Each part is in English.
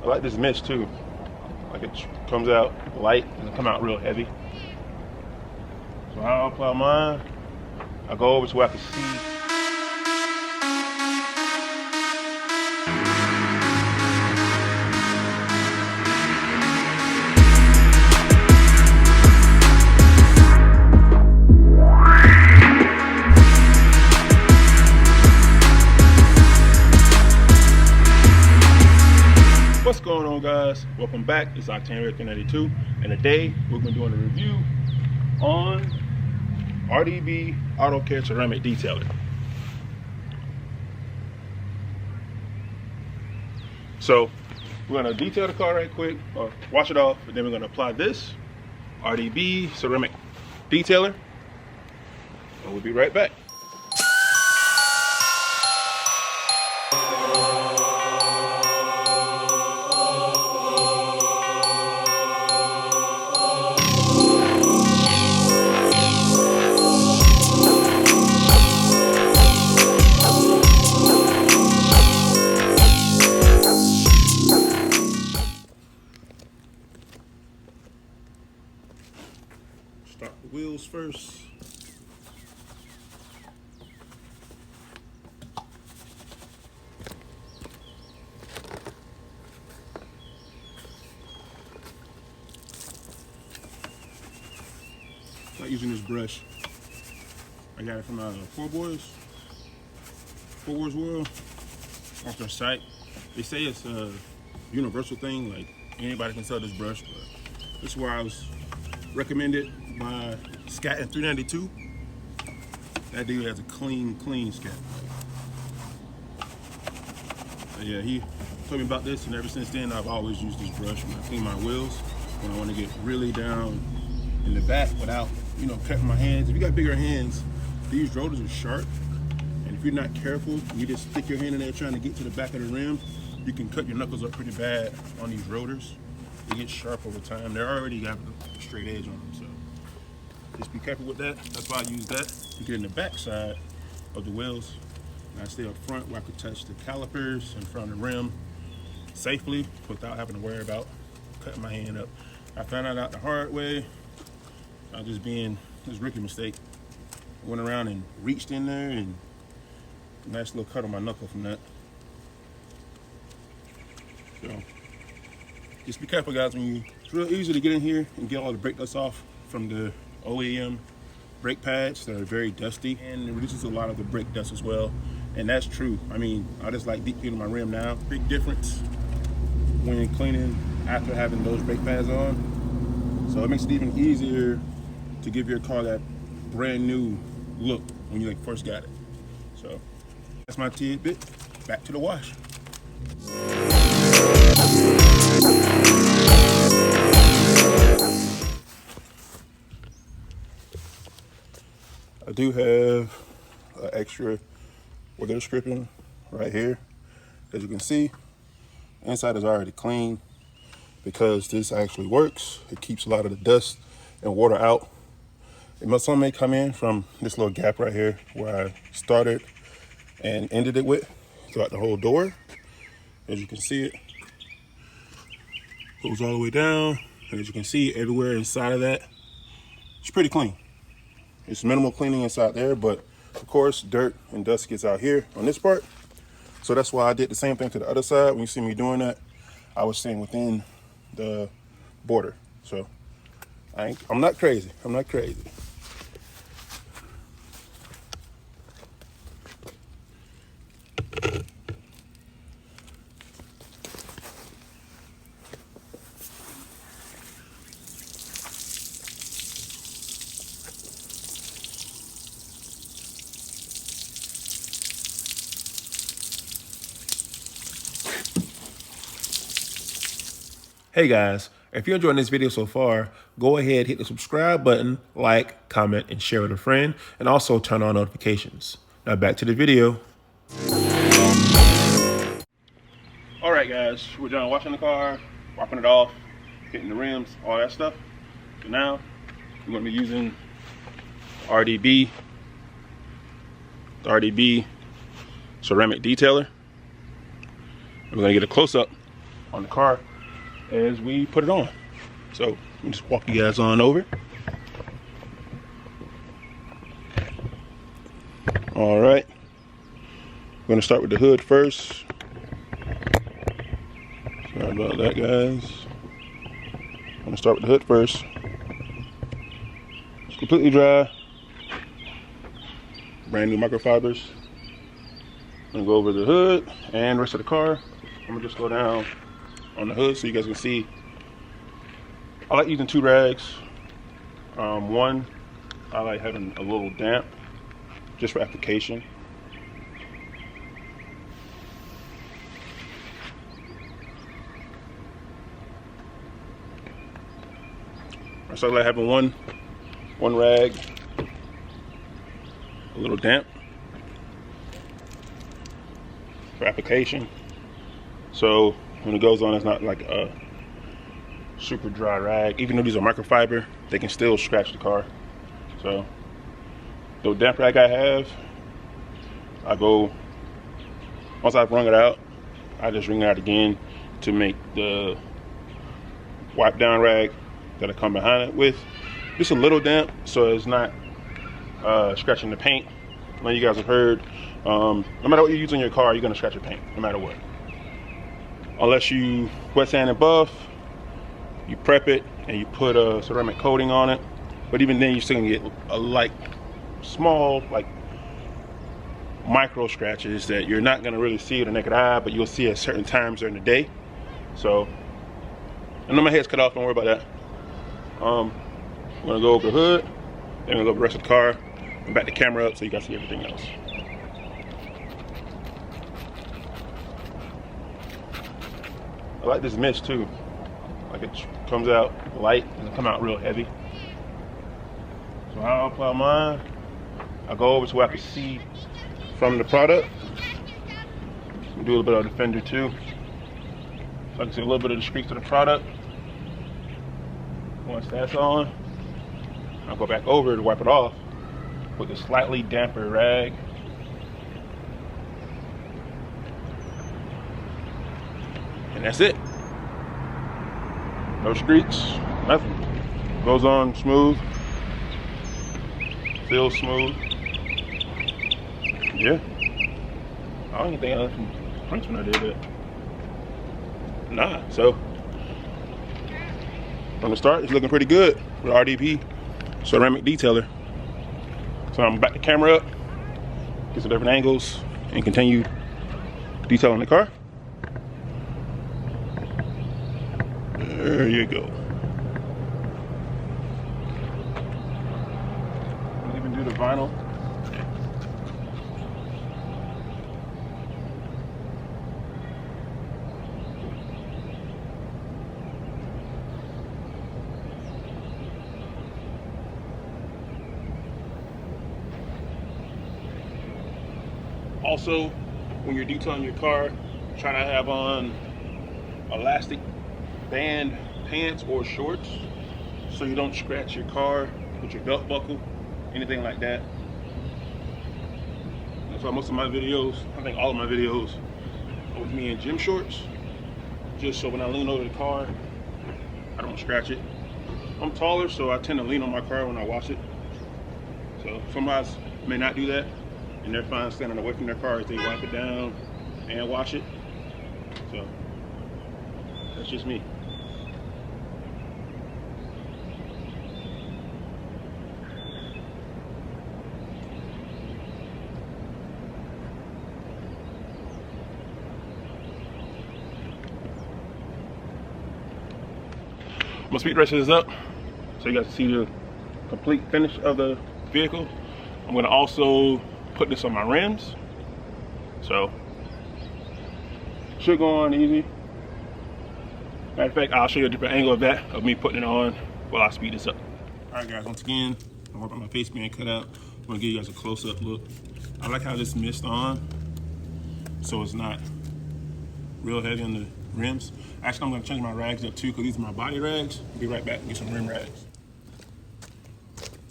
I like this mist too. Like it comes out light and it come out real heavy. So I'll apply mine. I go over to where I can see. What's going on, guys? Welcome back. It's Octane 392, and today we're going to be doing a review on RDB Auto Care ceramic detailer. So we're going to detail the car right quick, or wash it off, and then we're going to apply this RDB ceramic detailer, and we'll be right back. Start the wheels first. Not using this brush. I got it from Four Boys World off their site. They say it's a universal thing, like anybody can sell this brush, but this is where I was recommended by Scat in 392. That dude has a clean scat. So yeah, he told me about this, and ever since then I've always used this brush when I clean my wheels, when I want to get really down in the back without, you know, cutting my hands. If you got bigger hands, these rotors are sharp, and if you're not careful, you just stick your hand in there trying to get to the back of the rim, you can cut your knuckles up pretty bad on these rotors. They get sharp over time. They're already got a straight edge on them, so just be careful with that. That's why I use that to get in the back side of the wheels. And I stay up front where I could touch the calipers in front of the rim safely without having to worry about cutting my hand up. I found that out the hard way. I just being this rookie mistake. I went around and reached in there, and a nice little cut on my knuckle from that. So just be careful, guys, when you, it's real easy to get in here and get all the brake dust off from the OEM brake pads that are very dusty, and it reduces a lot of the brake dust as well. And that's true. I mean, I just like deep cleaning my rim now. Big difference when cleaning after having those brake pads on. So it makes it even easier to give your car that brand new look when you like first got it. So that's my tidbit. Back to the wash. I do have an extra weather stripping right here. As you can see, inside is already clean because this actually works. It keeps a lot of the dust and water out. Some may come in from this little gap right here where I started and ended it with throughout the whole door. As you can see, it goes all the way down, and as you can see, everywhere inside of that, it's pretty clean. It's minimal cleaning inside there, but of course, dirt and dust gets out here on this part. So that's why I did the same thing to the other side. When you see me doing that, I was staying within the border. So I'm not crazy. I'm not crazy. Hey guys, if you're enjoying this video so far, go ahead, hit the subscribe button, like, comment, and share with a friend, and also turn on notifications. Now back to the video. All right guys, we're done washing the car, wiping it off, hitting the rims, all that stuff. So now we're going to be using the RDB ceramic detailer. We're going to get a close-up on the car as we put it on. So let me just walk you guys on over. All right, we're gonna start with the hood first. Sorry about that, guys. I'm gonna start with the hood first. It's completely dry. Brand new microfibers. I'm gonna go over the hood and the rest of the car. I'm gonna just go down on the hood so you guys can see. I like using 2 rags. One, I like having a little damp just for application. So I like having one rag, a little damp for application. So when it goes on, it's not like a super dry rag. Even though these are microfiber, they can still scratch the car. So the damp rag I have, I go, once I've wrung it out, I just wring it out again to make the wipe down rag that I come behind it with just a little damp, so it's not scratching the paint. I know you guys have heard, no matter what you use on your car, you're gonna scratch your paint, no matter what. Unless you wet sand and buff, you prep it and you put a ceramic coating on it. But even then, you're still gonna get a light, small, like micro scratches that you're not gonna really see with the naked eye, but you'll see at certain times during the day. So, I know my head's cut off, don't worry about that. I'm gonna go over the hood, then I'm gonna go over the rest of the car, and back the camera up so you guys see everything else. I like this mist too. Like it comes out light and it come out real heavy. So I'll apply mine. I go over to where I can see from the product. Do a little bit of the fender too, so I can see a little bit of the streaks of the product. Once that's on, I'll go back over to wipe it off with a slightly damper rag. And that's it. No streaks, nothing. Goes on smooth, feels smooth. Yeah. I don't even think I left some prints when I did it. Nah, so from the start, it's looking pretty good with RDB ceramic detailer. So I'm back the camera up, get some different angles, and continue detailing the car. There you go. I'll even do the vinyl. Also, when you're detailing your car, try to have on elastic band pants or shorts so you don't scratch your car with your belt buckle, anything like that. That's why most of my videos, I think all of my videos, are with me in gym shorts, just so when I lean over the car, I don't scratch it. I'm taller, so I tend to lean on my car when I wash it. So some guys may not do that, and they're fine standing away from their car if they wipe it down and wash it. So that's just me. My speed ratchet is up, so you guys can see the complete finish of the vehicle. I'm gonna also put this on my rims, so should go on easy. Matter of fact, I'll show you a different angle of that, of me putting it on while I speed this up. All right guys, once again, I'm working on my face being cut out. I'm gonna give you guys a close-up look. I like how this mist on, so it's not real heavy on the rims. Actually, I'm gonna change my rags up too, because these are my body rags. I'll be right back and get some rim rags.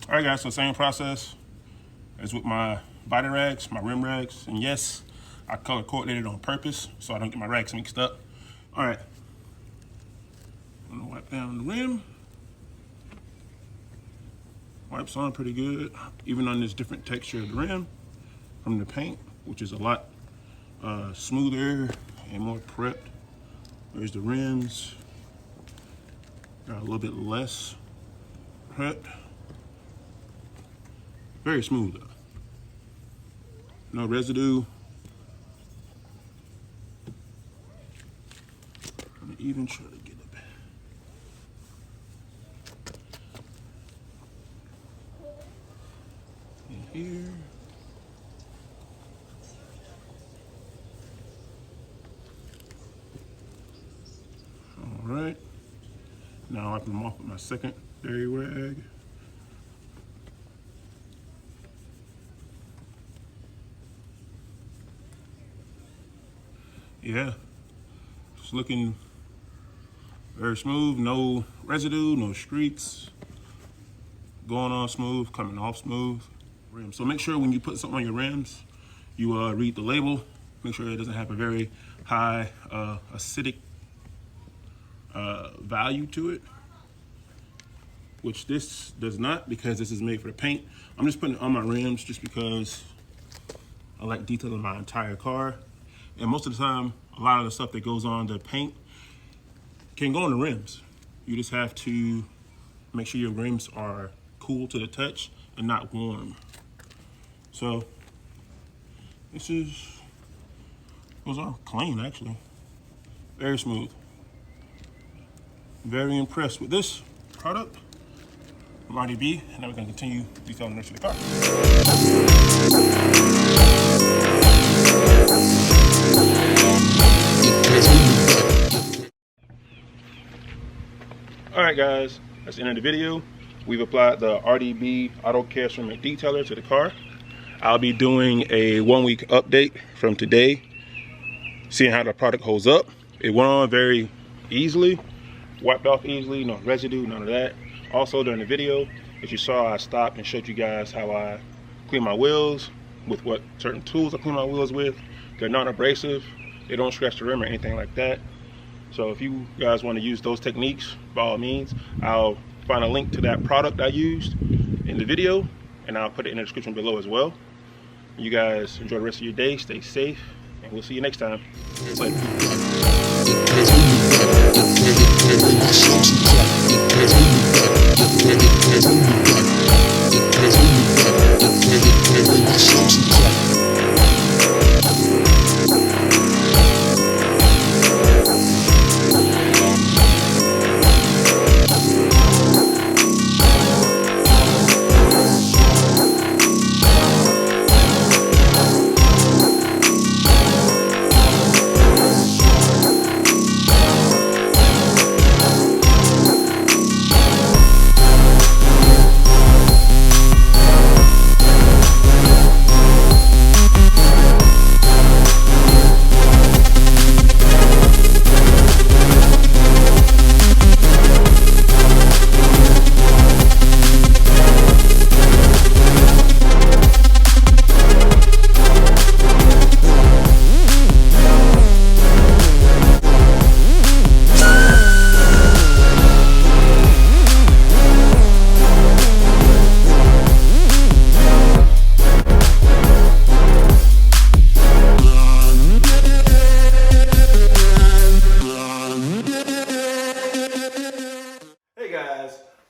All right guys, so same process as with my body rags, my rim rags. And yes, I color coordinated on purpose so I don't get my rags mixed up. All right, down the rim. Wipes on pretty good, even on this different texture of the rim from the paint, which is a lot smoother and more prepped. There's the rims, got a little bit less prepped. Very smooth though. No residue. I'm even try to get it back. In here. All right. Now I wipe them off with my secondary rag. Yeah, it's looking very smooth, no residue, no streaks, going on smooth, coming off smooth. So make sure when you put something on your rims, you read the label, make sure it doesn't have a very high acidic value to it, which this does not, because this is made for the paint. I'm just putting it on my rims just because I like detailing my entire car. And most of the time, a lot of the stuff that goes on the paint can go on the rims. You just have to make sure your rims are cool to the touch and not warm. So this goes on clean actually. Very smooth. Very impressed with this product from RDB. And now we're gonna continue detailing the rest of the car. All right, guys, that's the end of the video. We've applied the RDB Auto Care ceramic detailer to the car. I'll be doing a 1-week update from today, seeing how the product holds up. It went on very easily, wiped off easily, no residue, none of that. Also during the video, as you saw, I stopped and showed you guys how I clean my wheels with what certain tools I clean my wheels with. They're non-abrasive, they don't scratch the rim or anything like that. So if you guys want to use those techniques, by all means, I'll find a link to that product I used in the video, and I'll put it in the description below as well. You guys enjoy the rest of your day, stay safe, and we'll see you next time. Later.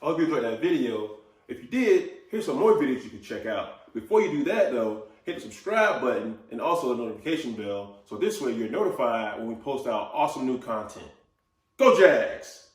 I hope you enjoyed that video. If you did, here's some more videos you can check out. Before you do that though, hit the subscribe button and also the notification bell, so this way you're notified when we post out awesome new content. Go Jags!